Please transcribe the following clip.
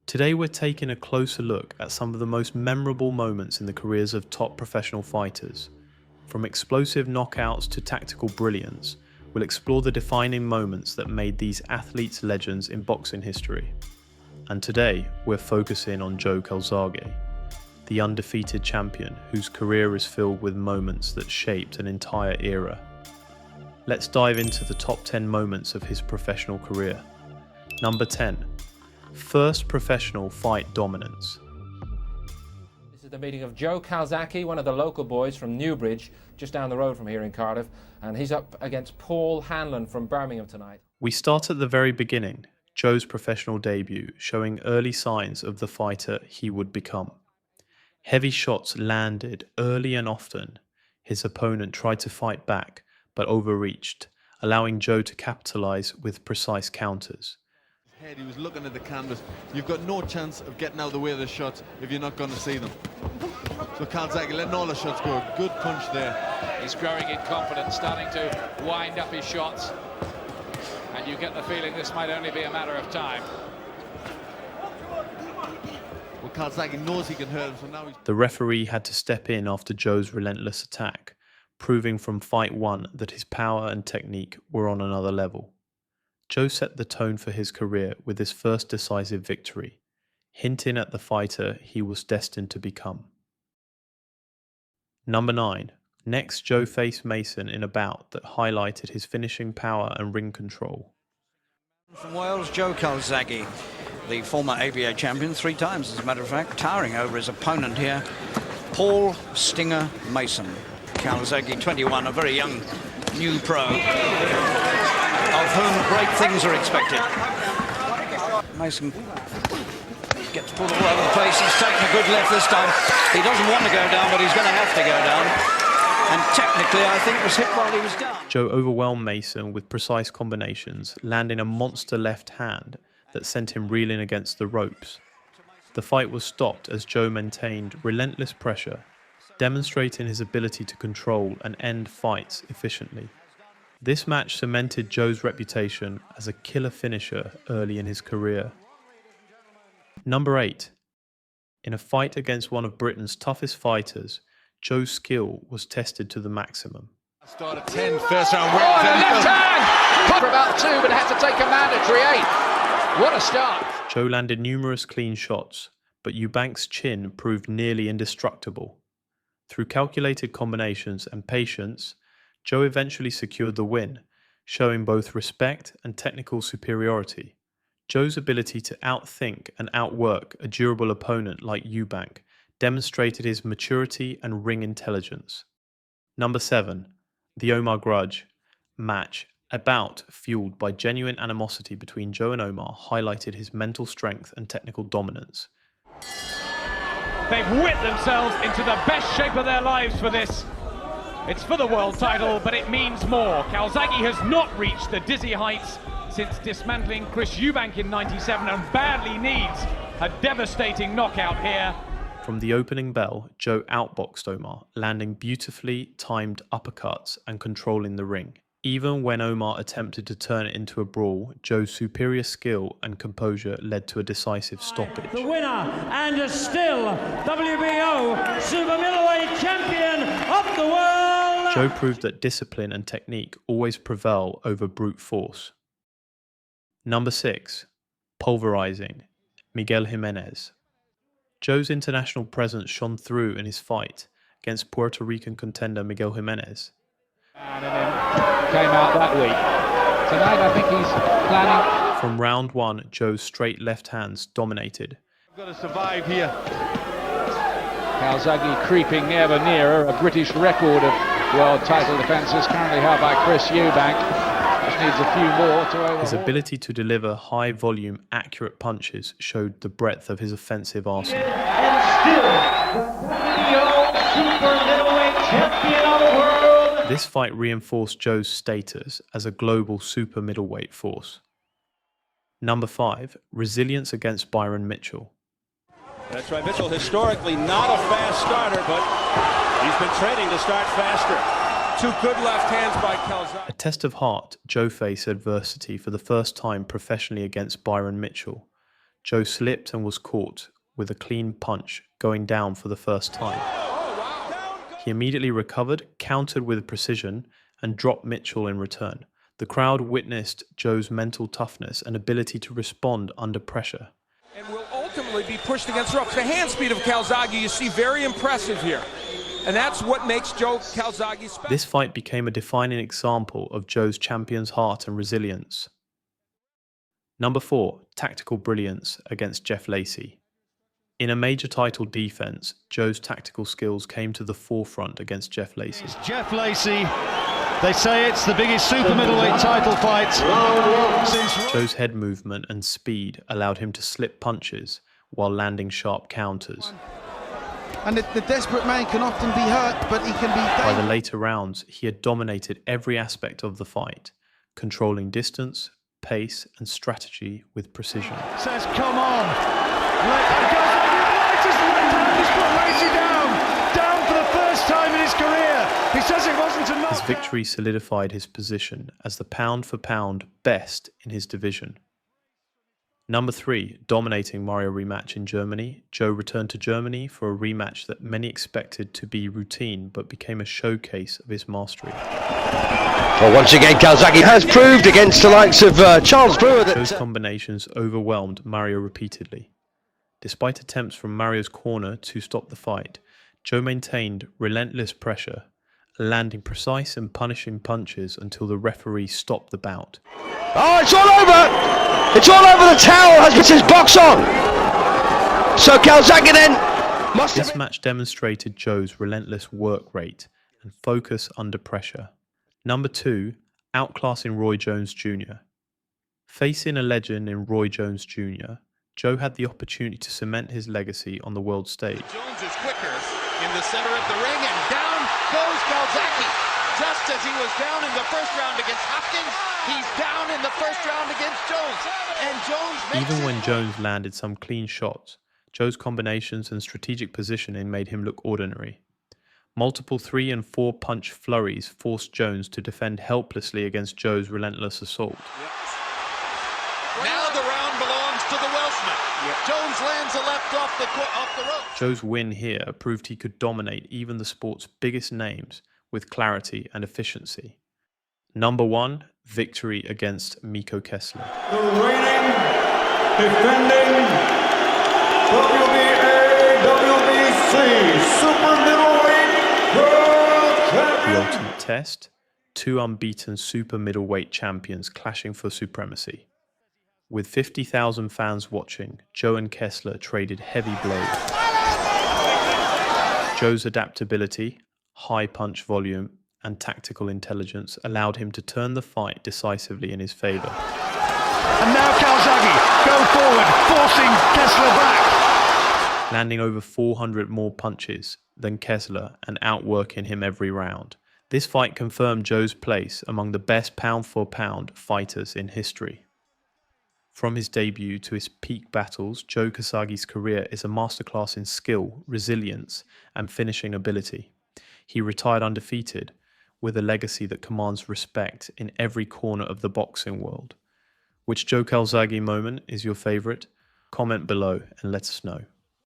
Today we're taking a closer look at some of the most memorable moments in the careers of top professional fighters. From explosive knockouts to tactical brilliance, we'll explore the defining moments that made these athletes legends in boxing history. And today we're focusing on Joe Calzaghe, the undefeated champion whose career is filled with moments that shaped an entire era. Let's dive into the top 10 moments of his professional career. Number 10. First professional fight dominance. This is the meeting of Joe Calzaghe, one of the local boys from Newbridge, just down the road from here in Cardiff, and he's up against Paul Hanlon from Birmingham tonight. We start at the very beginning, Joe's professional debut, showing early signs of the fighter he would become. Heavy shots landed early and often. His opponent tried to fight back, but overreached, allowing Joe to capitalize with precise counters. He was looking at the canvas. You've got no chance of getting out of the way of the shots if you're not going to see them. So Calzaghe letting all the shots go. Good punch there. He's growing in confidence, starting to wind up his shots. And you get the feeling this might only be a matter of time. Well, Calzaghe knows he can hurt him, so now he's... The referee had to step in after Joe's relentless attack, proving from fight one that his power and technique were on another level. Joe set the tone for his career with his first decisive victory, hinting at the fighter he was destined to become. Number 9. Next, Joe faced Mason in a bout that highlighted his finishing power and ring control. From Wales, Joe Calzaghe, the former ABA champion 3 times, as a matter of fact, towering over his opponent here, Paul Stinger Mason. Calzaghe, 21, a very young new pro, of whom great things are expected. Mason gets pulled all over the place. He's taken a good left this time. He doesn't want to go down, but he's going to have to go down. And technically, I think was hit while he was down. Joe overwhelmed Mason with precise combinations, landing a monster left hand that sent him reeling against the ropes. The fight was stopped as Joe maintained relentless pressure, demonstrating his ability to control and end fights efficiently. This match cemented Joe's reputation as a killer finisher early in his career. Number 8. In a fight against one of Britain's toughest fighters, Joe's skill was tested to the maximum. Start at 10, first round win. Oh, and a left hand! Put for about 2, but had to take a mandatory 8. What a start. Joe landed numerous clean shots, but Eubank's chin proved nearly indestructible. Through calculated combinations and patience, Joe eventually secured the win, showing both respect and technical superiority. Joe's ability to outthink and outwork a durable opponent like Eubank demonstrated his maturity and ring intelligence. Number 7. The Omar grudge match, a bout fueled by genuine animosity between Joe and Omar, highlighted his mental strength and technical dominance. They've whipped themselves into the best shape of their lives for this. It's for the world title, but it means more. Calzaghe has not reached the dizzy heights since dismantling Chris Eubank in '97 and badly needs a devastating knockout here. From the opening bell, Joe outboxed Omar, landing beautifully timed uppercuts and controlling the ring. Even when Omar attempted to turn it into a brawl, Joe's superior skill and composure led to a decisive stoppage. The winner and still WBO super middleweight champion of the world! Joe proved that discipline and technique always prevail over brute force. Number 6. Pulverizing Miguel Jimenez. Joe's international presence shone through in his fight against Puerto Rican contender Miguel Jimenez. And then came out that week. Tonight I think he's planning. From round 1, Joe's straight left hands dominated. Got to survive here. Calzaghe creeping ever nearer a British record of world title defences currently held by Chris Eubank. Just needs a few more to overhaul. His ability to deliver high-volume, accurate punches showed the breadth of his offensive arsenal. And still, the super middleweight champion of the world! This fight reinforced Joe's status as a global super middleweight force. Number 5. Resilience against Byron Mitchell. That's right, Mitchell historically not a fast starter, but he's been training to start faster. 2 good left hands by Calzaghe. A test of heart, Joe faced adversity for the first time professionally against Byron Mitchell. Joe slipped and was caught with a clean punch going down for the first time. He immediately recovered, countered with precision, and dropped Mitchell in return. The crowd witnessed Joe's mental toughness and ability to respond under pressure. And will ultimately be pushed against the ropes. The hand speed of Calzaghe, you see, very impressive here. And that's what makes Joe Calzaghe special. This fight became a defining example of Joe's champion's heart and resilience. Number 4, tactical brilliance against Jeff Lacy. In a major title defense, Joe's tactical skills came to the forefront against Jeff Lacy. It's Jeff Lacy. They say it's the biggest super middleweight title fight since... Joe's head movement and speed allowed him to slip punches while landing sharp counters. And the desperate man can often be hurt, but he can be... By the later rounds, he had dominated every aspect of the fight, controlling distance, pace and strategy with precision. Says, come on! He's put Lacy down for the first time in his career. He says it wasn't enough. His victory solidified his position as the pound-for-pound best in his division. Number 3, dominating Mario rematch in Germany. Joe returned to Germany for a rematch that many expected to be routine, but became a showcase of his mastery. Well, once again, Calzaghe has proved against the likes of Charles Brewer that... Joe's combinations overwhelmed Mario repeatedly. Despite attempts from Mario's corner to stop the fight, Joe maintained relentless pressure, landing precise and punishing punches until the referee stopped the bout. Oh, it's all over! It's all over. The towel has put his box on. So Calzaghe then must have... This match demonstrated Joe's relentless work rate and focus under pressure. Number 2, outclassing Roy Jones Jr. Facing a legend in Roy Jones Jr., Joe had the opportunity to cement his legacy on the world stage. Jones is quicker in the center of the ring, and down goes Calzaghe. Just as he was down in the first round against Hopkins, he's down in the first round against Jones. And Jones makes Even when Jones landed some clean shots, Joe's combinations and strategic positioning made him look ordinary. Multiple 3- and 4-punch flurries forced Jones to defend helplessly against Joe's relentless assault. Now the round belongs to the Welshman. Jones lands a left off the rope. Joe's win here proved he could dominate even the sport's biggest names with clarity and efficiency. Number 1, victory against Miko Kessler. The reigning, defending WBA, WBC Super Middleweight World Champion. The ultimate test, 2 unbeaten super middleweight champions clashing for supremacy. With 50,000 fans watching, Joe and Kessler traded heavy blows. Joe's adaptability, high punch volume, and tactical intelligence allowed him to turn the fight decisively in his favor. And now Calzaghe go forward, forcing Kessler back. Landing over 400 more punches than Kessler and outworking him every round. This fight confirmed Joe's place among the best pound-for-pound fighters in history. From his debut to his peak battles, Joe Calzaghe's career is a masterclass in skill, resilience, and finishing ability. He retired undefeated, with a legacy that commands respect in every corner of the boxing world. Which Joe Calzaghe moment is your favorite? Comment below and let us know.